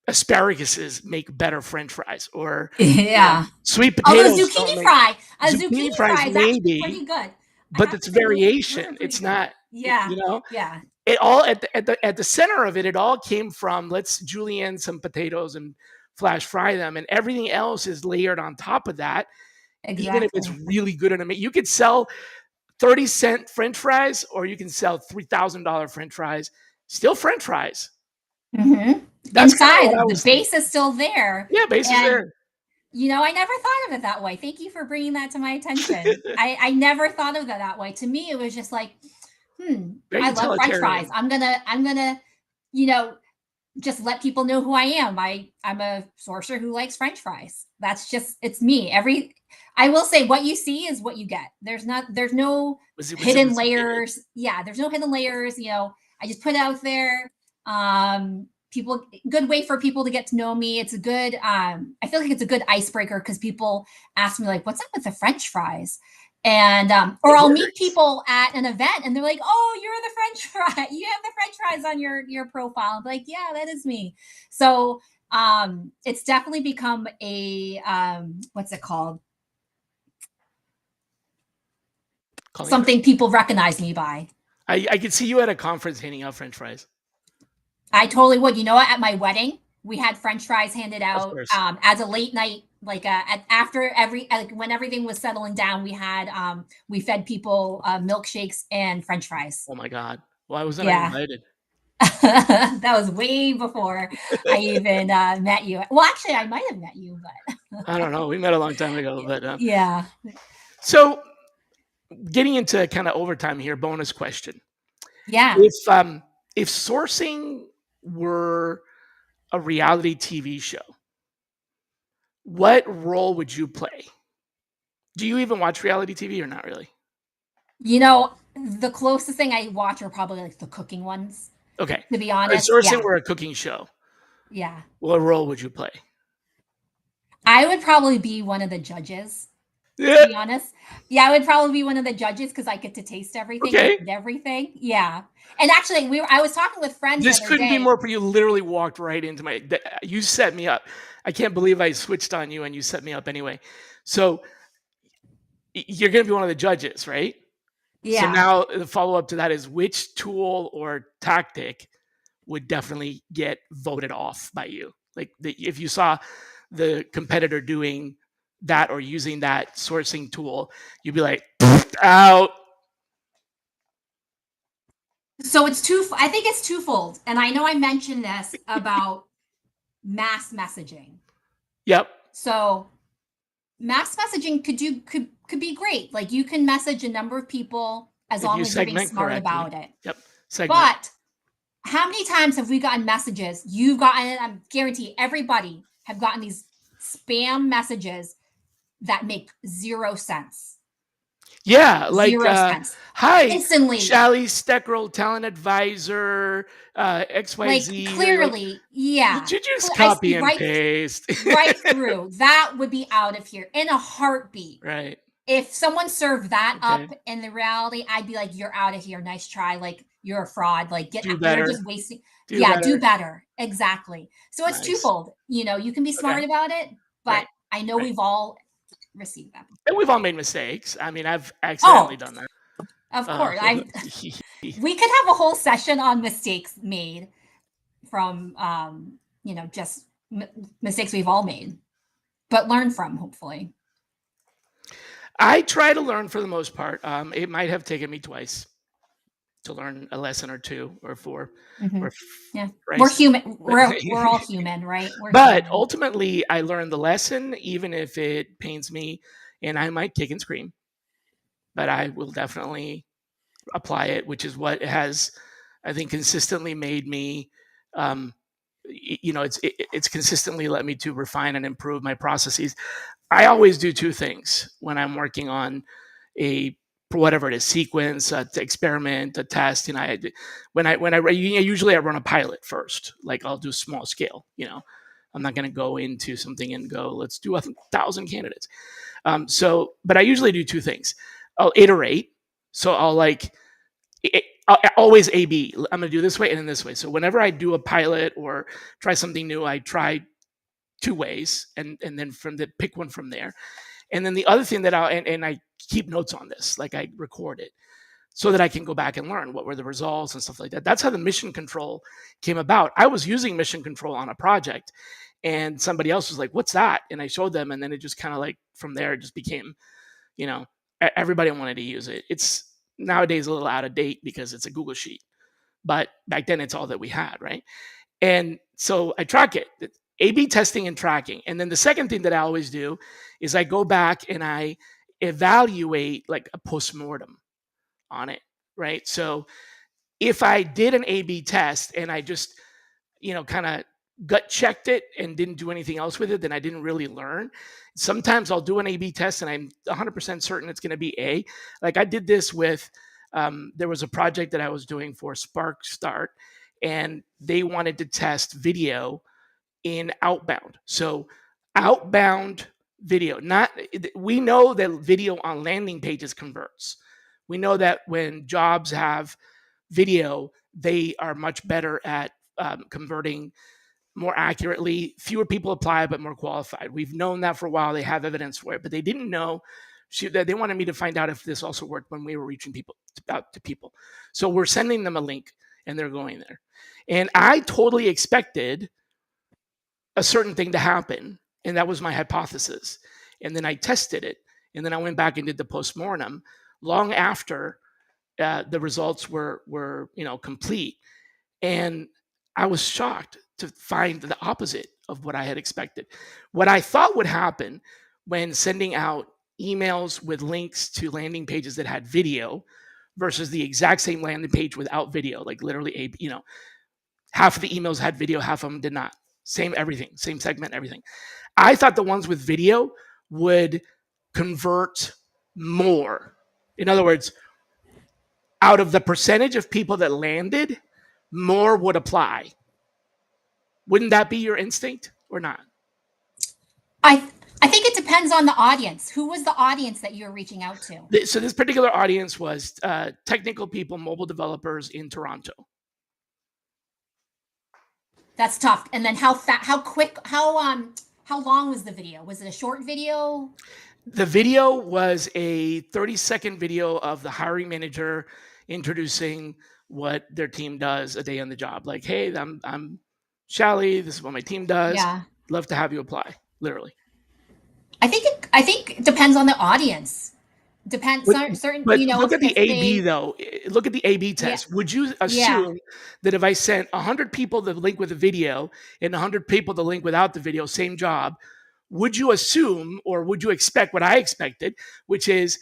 asparaguses make better French fries, or you know, Yeah. sweet Although potatoes don't make a zucchini zucchini fries, fry is actually maybe, pretty good. I but have it's to say those are variation. pretty It's good. not, Yeah. you know, Yeah. it all at the center of it. It all came from, let's julienne some potatoes and flash fry them, and everything else is layered on top of that. Even if it's Exactly. really good in a, you could sell 30-cent French fries, or you can sell $3,000 French fries. Still French fries. Mhm. That's kind of what I Inside, the was thinking. base is still there, Yeah, base is and, there. I never thought of it that way. Thank you for bringing that to my attention. I never thought of it that way. To me, it was just like, Very I love French fries. utilitarian. I'm gonna, you know, just let people know who I am. I'm a sorcerer who likes French fries. That's just it's me. I will say what you see is what you get. There's no hidden Was it good? layers. Yeah, there's no hidden layers. I just put it out there. People good way for people to get to know me. It's a good I feel like it's a good icebreaker because people ask me like, what's up with the French fries? And or It I'll meet works. people at an event and they're like, "Oh, you're the French fry. You have the French fries on your profile." I'm like, "Yeah, that is me." So it's definitely become a what's it called? Calling card. Something people recognize me by. I could see you at a conference handing out French fries. I totally would. You know what? At my wedding, we had French fries handed Of out course. as a late night, like after every like when everything was settling down. We fed people milkshakes and French fries. Oh my God. Why wasn't I Yeah, invited? that was way before I even met you. Well, actually, I might have met you, but I don't know. We met a long time ago, but yeah, so getting into kind of overtime here, bonus question. yeah. If sourcing were a reality TV show, what role would you play? Do you even watch reality TV or not really? The closest thing I watch are probably like the cooking ones. Okay. To be If honest, sourcing yeah, were a cooking show, yeah. what role would you play? I would probably be one of the judges. To Yeah. be honest, yeah, I would probably be one of the judges because I get to taste everything and Okay. eat everything. Yeah, and actually, I was talking with friends the This other couldn't be day. more for you. Literally walked right into my. You set me up. I can't believe I switched on you and you set me up anyway. So you're going to be one of the judges, right? So Yeah, now the follow up to that is, which tool or tactic would definitely get voted off by you? Like if you saw the competitor doing that or using that sourcing tool, you'd be like, out. so it's two. I think it's twofold, and I know I mentioned this about mass messaging. Yep. So mass messaging could be great. Like you can message a number of people as If you long as you're being segment smart correctly. about it. Yep. Segment. But how many times have we gotten messages? You've gotten it. I'm guarantee everybody have gotten these spam messages that make zero sense. Yeah, like, Zero sense. "Hi, Instantly, Shally Steckrell, talent advisor, like XYZ." You're like, clearly, yeah. "Did you just I see copy and paste?" right through. That would be out of here in a heartbeat. Right. If someone served that Okay. up in the reality, I'd be like, "You're out of here. Nice try." Like you're a fraud. Like Do you're better. just wasting. Do Yeah, do better. better. Exactly. So it's Nice. twofold. You can be Okay. smart about it, but Right. I know Right. we've all received that. And we've all made mistakes. I mean, I've accidentally Oh, done that. of Uh, course. We could have a whole session on mistakes made from just mistakes we've all made, but learn from, hopefully. I try to learn for the most part. It might have taken me twice to learn a lesson or two or four Hmm. or Yeah, we're thrice. human. But We're all human, right? We're but human. ultimately, I learned the lesson, even if it pains me, and I might kick and scream. But I will definitely apply it, which is what has, I think, consistently made me. Um, it's consistently led me to refine and improve my processes. I always do two things when I'm working on a whatever it is, sequence, experiment, a test. Usually I run a pilot first. Like I'll do small scale. I'm not going to go into something and go, let's do 1,000 candidates. But I usually do two things. I'll iterate. So I'll always A/B. I'm going to do this way and then this way. So whenever I do a pilot or try something new, I try two ways and then from the pick one from there. And then the other thing that I keep notes on this, like I record it so that I can go back and learn what were the results and stuff like that. That's how the mission control came about. I was using mission control on a project and somebody else was like, "What's that?" And I showed them and then it just kind of like from there it just became, you know, everybody wanted to use it. It's nowadays a little out of date because it's a Google sheet. But back then it's all that we had, right? And so I track it, A B testing and tracking. And then the second thing that I always do is I go back and I evaluate like a postmortem on it, right? So if I did an A B test and I just, kind of gut checked it and didn't do anything else with it, then I didn't really learn. Sometimes I'll do an A B test and I'm 100% certain it's going to be A. Like I did this with, there was a project that I was doing for Spark Start and they wanted to test video in outbound. So outbound video, not we know that video on landing pages converts. We know that when jobs have video, they are much better at converting more accurately. Fewer people apply, but more qualified. We've known that for a while. They have evidence for it, but they didn't know. They wanted me to find out if this also worked when we were reaching people out to people. So we're sending them a link, and they're going there. And I totally expected a certain thing to happen, and that was my hypothesis. And then I tested it, and then I went back and did the postmortem long after the results were complete, and I was shocked to find the opposite of what I had expected. What I thought would happen when sending out emails with links to landing pages that had video versus the exact same landing page without video, like literally half of the emails had video, half of them did not. Same everything, same segment, everything. I thought the ones with video would convert more. In other words, out of the percentage of people that landed, more would apply. Wouldn't that be your instinct or not? I I think it depends on the audience. Who was the audience that you were reaching out to? So this particular audience was technical people, mobile developers in Toronto. That's tough. And then how quick, how long was the video? Was it a short video? The video was a 30-second video of the hiring manager introducing what their team does a day on the job. Like, hey, I'm Shally. This is what my team does. Yeah. Love to have you apply. Literally. I think it depends on the audience. Depends But, certain, but look at the if A/B they, though. Look at the A/B yeah, test. Would you yeah. assume that if I sent 100 people the link with the video and 100 people the link without the video, same job, would you assume or would you expect what I expected, which is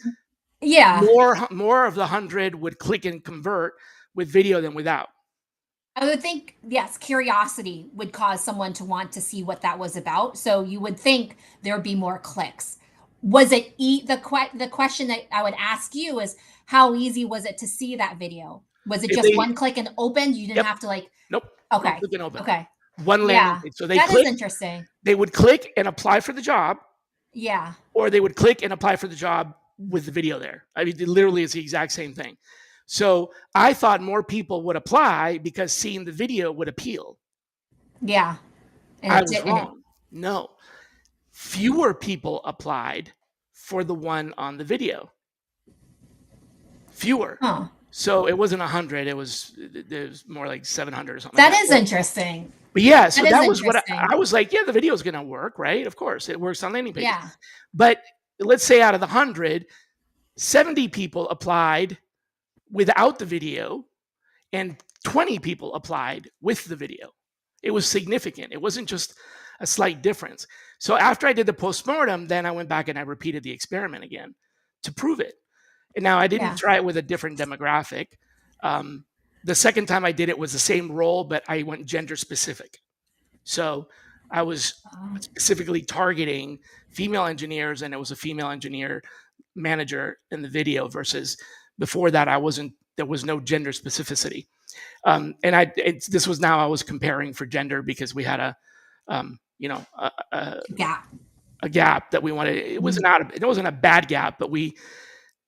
Yeah. more of the 100 would click and convert with video than without? I would think, yes, curiosity would cause someone to want to see what that was about. So you would think there would be more clicks. Was it the question that I would ask you is how easy was it to see that video? Was it If just they, one click and opened? You didn't yep, have to like, nope, one okay, click and open, okay. one landing Yeah. page. So they That is click, interesting. they would click and apply for the job, Yeah. or they would click and apply for the job with the video there. I mean, literally, it's the exact same thing. So I thought more people would apply because seeing the video would appeal. Yeah. And I it was did. And it, wrong. No, fewer people applied for the one on the video. Fewer. huh. So it wasn't 100. It was more like 700 or something like That that. is interesting. But yeah, That so is that was what interesting. I was like. Yeah, the video is going to work, right? Of course, it works on landing pages. Yeah. But let's say out of the 100, 70 people applied without the video, and 20 people applied with the video. It was significant. It wasn't just a slight difference. So after I did the postmortem, then I went back and I repeated the experiment again to prove it. And now I didn't Yeah. try it with a different demographic. Um, the second time I did it was the same role, but I went gender specific. So I was Oh, specifically targeting female engineers, and it was a female engineer manager in the video versus before that I wasn't. There was no gender specificity. This was now I was comparing for gender because we had you know, yeah. a gap that we wanted. It was Mhm. not, it wasn't a bad gap, but we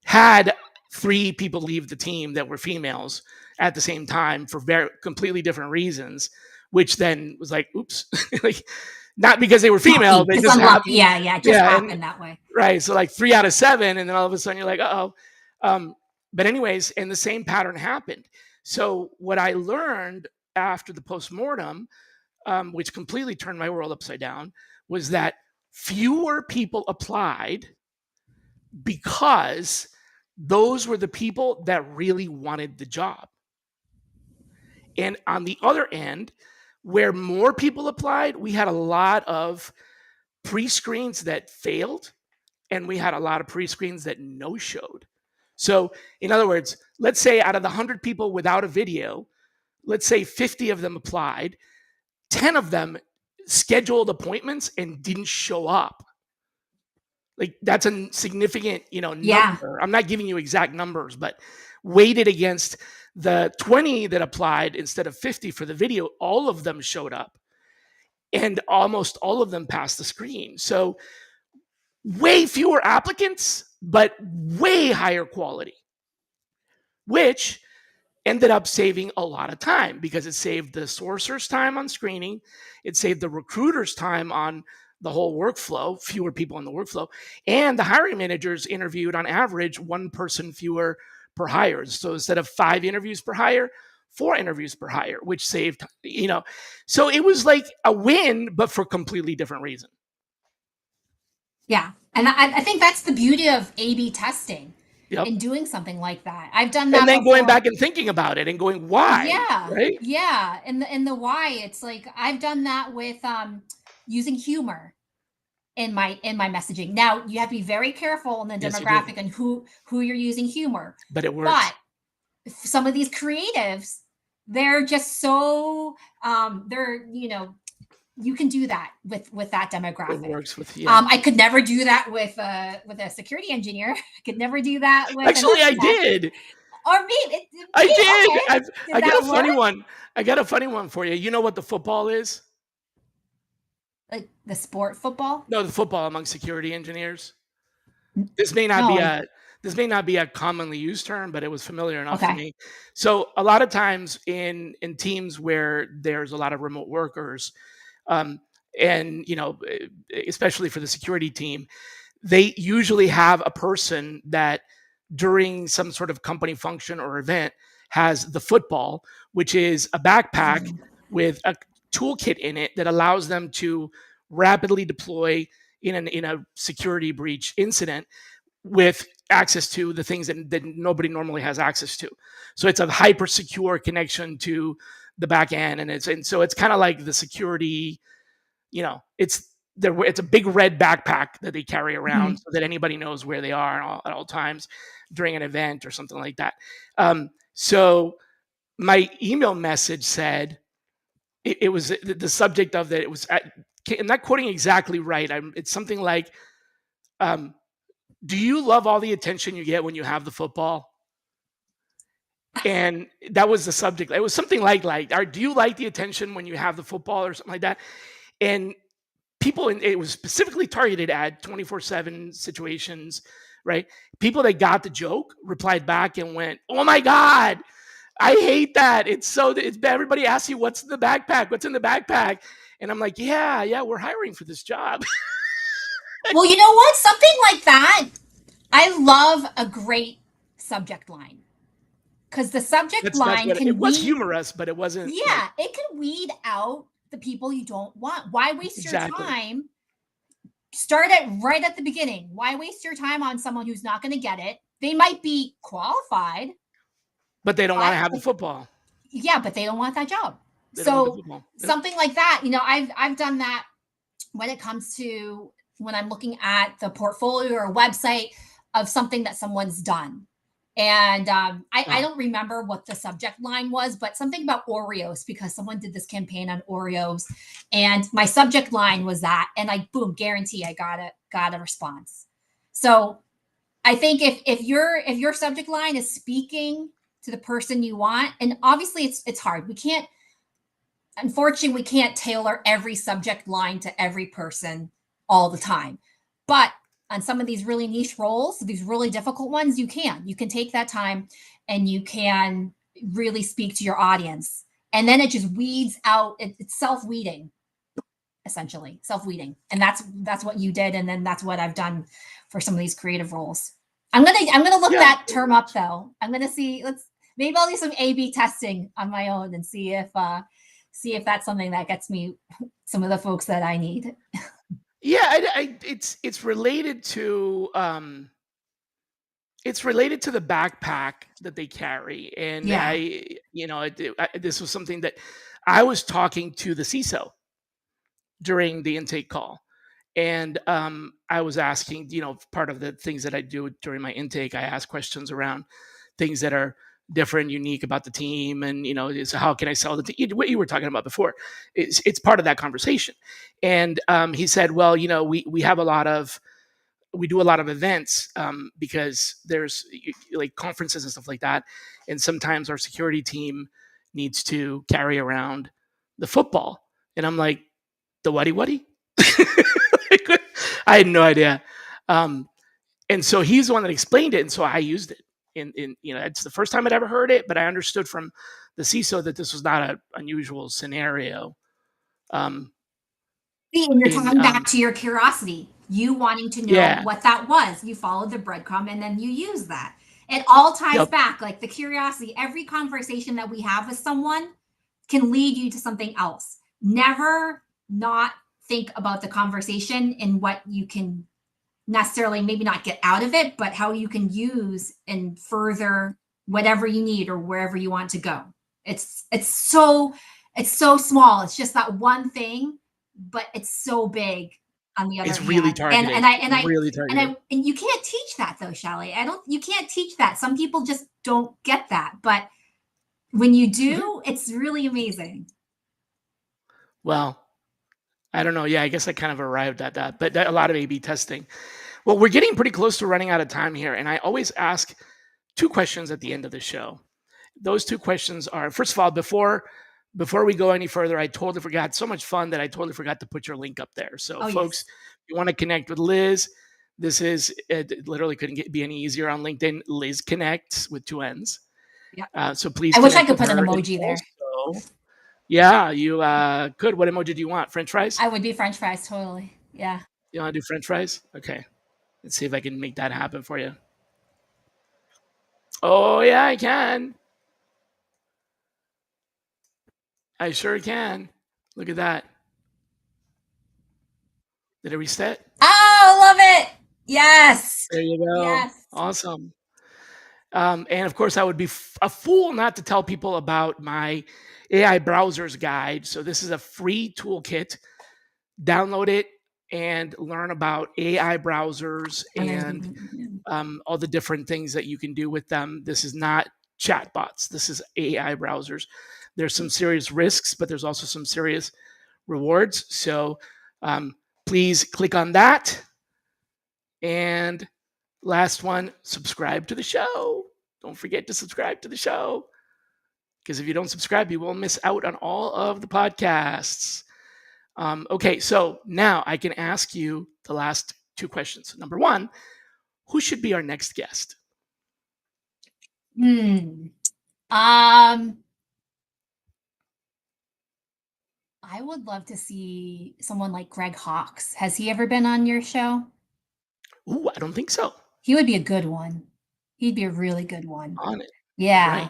had 3 people leave the team that were females at the same time for very completely different reasons, which then was like, oops, like not because they were female, Lucky. they Just just unlucky. happened. Yeah. Yeah. It just Yeah, and happened that way. right, so like 3 out of 7, and then all of a sudden you're like, uh oh. But anyways, and the same pattern happened. So what I learned after the postmortem, which completely turned my world upside down, was that fewer people applied because those were the people that really wanted the job. And on the other end, where more people applied, we had a lot of pre-screens that failed, and we had a lot of pre-screens that no showed. So, in other words, let's say out of the 100 people without a video, let's say 50 of them applied, 10 of them scheduled appointments and didn't show up. Like that's a significant, Yeah. number. I'm not giving you exact numbers, but weighted against the 20 that applied instead of 50 for the video, all of them showed up and almost all of them passed the screen. So way fewer applicants, but way higher quality, which ended up saving a lot of time because it saved the sourcer's time on screening. It saved the recruiter's time on the whole workflow, fewer people in the workflow. And the hiring managers interviewed on average 1 person fewer per hire. So instead of 5 interviews per hire, 4 interviews per hire, which saved. So it was like a win, but for completely different reason. Yeah. And I think that's the beauty of A/B testing Yep. and doing something like that. I've done And that then going before. back and thinking about it and going, why? Yeah. Right? Yeah. And the why, it's like I've done that with using humor in my messaging. Now you have to be very careful in the Yes, you do. demographic and who you're using humor. But it works. But some of these creatives, they're just so they're you can do that with that It demographic. works with, yeah. I could never do that with a security engineer. I could never do that with an Actually, I architect. did. Or maybe, I maybe did. okay. I Did got that a funny work? one. I got a funny one for you. You know what the football is? Like the sport football? No, the football among security engineers. This may not No, be I a commonly used term, but it was familiar enough to okay. me. So a lot of times in teams where there's a lot of remote workers, um, and especially for the security team, they usually have a person that during some sort of company function or event has the football, which is a backpack Mhm. with a toolkit in it that allows them to rapidly deploy in a security breach incident with access to the things that nobody normally has access to. So it's a hyper secure connection to the back end, and so it's kind of like the security. It's a big red backpack that they carry around Mhm. so that anybody knows where they are at all times during an event or something like that. So my email message said it was the subject of that. It was I'm not quoting exactly right. It's something like, um, "Do you love all the attention you get when you have the football?" And that was the subject. It was something like, "Do you like the attention when you have the football?" or something like that. And people, it was specifically targeted at 24/7 situations right? People that got the joke replied back and went, "Oh my God, I hate that. It's everybody asks you what's in the backpack, what's in the backpack." And I'm like, yeah, we're hiring for this job. Well, you know what? Something like that. I love a great subject line because the subject That's line what it can was, weed, humorous, but it wasn't like yeah, it can weed out the people you don't want. Why waste your exactly. time? Start it right at the beginning. Why waste your time on someone who's not going to get it? They might be qualified, But they don't want but to have the football. yeah, but they don't want that job. They don't want the So football. Yep. something like that, I've done that when it comes to when I'm looking at the portfolio or website of something that someone's done. And I Oh, don't remember what the subject line was, but something about Oreos because someone did this campaign on Oreos, and my subject line was that, and I boom guarantee I got a response. So I think if your subject line is speaking to the person you want, and obviously it's hard. We can't tailor every subject line to every person all the time. But on some of these really niche roles, these really difficult ones, you can take that time and you can really speak to your audience. And then it just weeds out, it's self-weeding, essentially, self-weeding. And that's what you did. And then that's what I've done for some of these creative roles. I'm gonna look yeah. that term up though. I'm gonna see, maybe I'll do some A/B testing on my own and see if that's something that gets me some of the folks that I need. Yeah, it's related to it's related to the backpack that they carry, and Yeah. this was something that I was talking to the CISO during the intake call, and I was asking, part of the things that I do during my intake, I ask questions around things that are different, unique about the team, and is how can I sell the team? What you were talking about before, it's part of that conversation, and he said, well, we have a lot of we do a lot of events because there's like conferences and stuff like that, and sometimes our security team needs to carry around the football, and I'm like, the whatty. I had no idea. Um, and so he's the one that explained it, and so I used it. It's the first time I'd ever heard it, but I understood from the CISO that this was not an unusual scenario. Um, See, and you're in talking back to your curiosity, you wanting to know Yeah, what that was. You followed the breadcrumb and then you use that. It all ties yep, back, like the curiosity. Every conversation that we have with someone can lead you to something else. Never not think about the conversation and what you can necessarily maybe not get out of it, but how you can use and further whatever you need or wherever you want to go. It's so small. It's just that one thing, but it's so big on the other it's really hand. And targeted, and I and I really and targeted. I and you can't teach that though, Shally. I don't you can't teach that. Some people just don't get that. But when you Mhm. do, it's really amazing. Well, I don't know. Yeah, I guess I kind of arrived at that, but a lot of A/B testing. Well, we're getting pretty close to running out of time here, and I always ask two questions at the end of the show. Those two questions are, first of all, before we go any further, I totally forgot. So much fun that I totally forgot to put your link up there. So, Oh folks, yes. if you want to connect with Liz, this is it. Literally couldn't be any easier on LinkedIn. Liz connects with two N's. Yeah. So please I wish I connect could with put an her. And emoji there. also, yeah, you could. What emoji do you want? French fries? I would be French fries, totally. Yeah. You want to do French fries? Okay. Let's see if I can make that happen for you. Oh yeah, I can. I sure can. Look at that. Did it reset? Oh, love it. Yes. There you go. Yes. Awesome. And of course, I would be a fool not to tell people about my AI browsers guide. So this is a free toolkit. Download it and learn about AI browsers and all the different things that you can do with them. This is not chatbots. This is AI browsers. There's some serious risks, but there's also some serious rewards. So please click on that. And last one, subscribe to the show. Don't forget to subscribe to the show because if you don't subscribe, you will miss out on all of the podcasts. Okay, so now I can ask you the last two questions. Number one, who should be our next guest? I would love to see someone like Greg Hawkes. Has he ever been on your show? Ooh, I don't think so. He would be a good one. He'd be a really good one. On it. Yeah.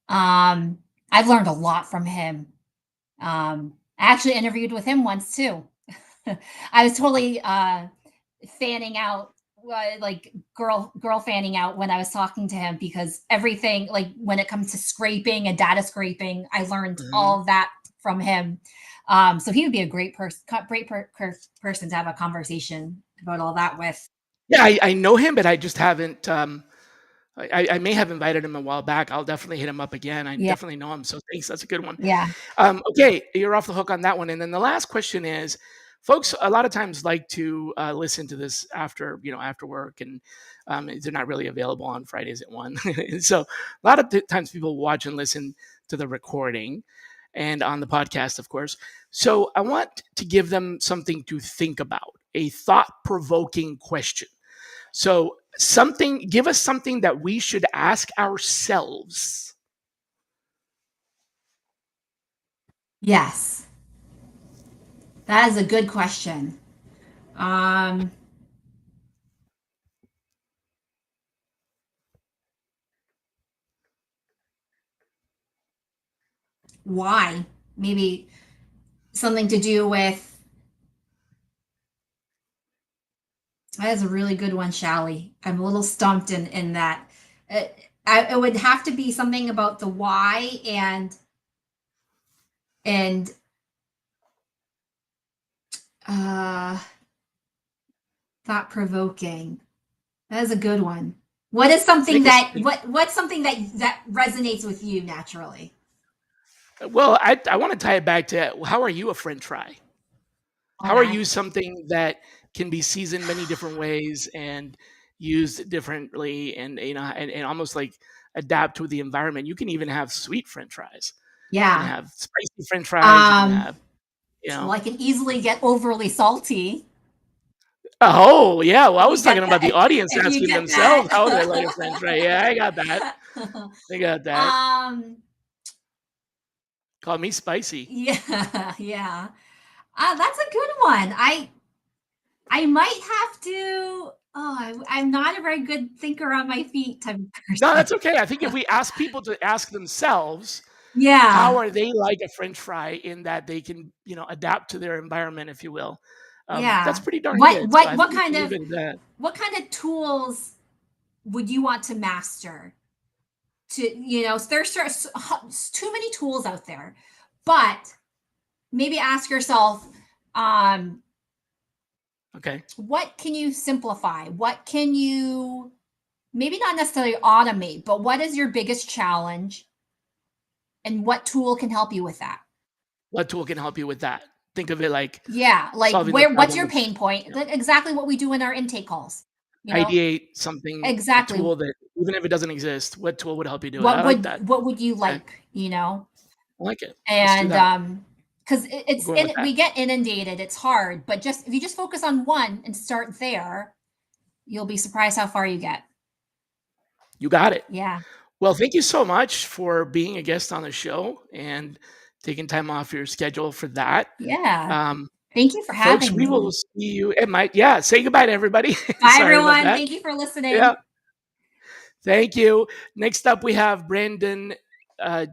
Right. I've learned a lot from him. I actually interviewed with him once too. I was totally fanning out, like girl fanning out when I was talking to him, because everything, like when it comes to scraping and data scraping, I learned Mhm. all of that from him. So he would be a great person, person to have a conversation about all that with. Yeah, I know him, but I just haven't. I may have invited him a while back. I'll definitely hit him up again. I Yeah, definitely know him. So thanks. That's a good one. yeah, Okay, you're off the hook on that one. And then the last question is, folks a lot of times like to listen to this after after work, and they're not really available on Fridays at 1. So a lot of times people watch and listen to the recording and on the podcast, of course. So I want to give them something to think about, a thought-provoking question. So give us something that we should ask ourselves. yes. That is a good question. Um, why? Maybe something to do with. That is a really good one, Shally. I'm a little stumped in that. It would have to be something about the why and uh, thought provoking. That is a good one. What is something Take us. that what's something that resonates with you naturally? Well, I want to tie it back to, how are you a French fry? Oh, How are that. you something that can be seasoned many different ways and used differently, and and almost like adapt to the environment? You can even have sweet French fries. You can Yeah. have spicy French fries. You can Um, have, well, I can easily get overly salty. oh yeah. Well, I If you was talking get about the that, audience if you asking get themselves, how do they like a French fry? Yeah, I got that. that. I got that. um, Call me spicy. yeah, yeah. That's a good one. I might have to. Oh, I'm not a very good thinker on my feet type of No, person. that's okay. I think if we ask people to ask themselves, how Yeah, are they like a French fry, in that they can, adapt to their environment, if you will. That's yeah. pretty darn What good. So what I what think we kind can of leave it at that. what kind of tools would you want to master? So there's too many tools out there, but maybe ask yourself, um, Okay. what can you simplify? What can you maybe not necessarily automate, but what is your biggest challenge and what tool can help you with that? What tool can help you with that? Think of it like Yeah, like solving the what's problem your of, pain point? Like exactly what we do in our intake calls. You know, ideate something, a exactly tool that, even if it doesn't exist, what tool would help you do it? I like that. what would you Okay. like? I like it. Let's do And that. because We're going with that. we get inundated, it's hard, but just if you just focus on one and start there, you'll be surprised how far you get. You got it. Yeah. Well, thank you so much for being a guest on the show and taking time off your schedule for that. Yeah. Um, Thank you for Folks, having we will me. see you at my, yeah, say goodbye to everybody. Bye, Sorry about everyone. that. Thank you for Yeah. listening. Thank you. Next up, we have Brandon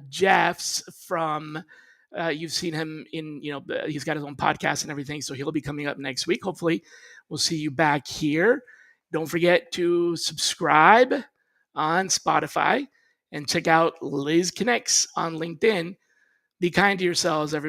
Jeffs from. You've seen him in, he's got his own podcast and everything, so he'll be coming up next week. Hopefully, we'll see you back here. Don't forget to subscribe on Spotify and check out Liz Connects on LinkedIn. Be kind to yourselves, everybody.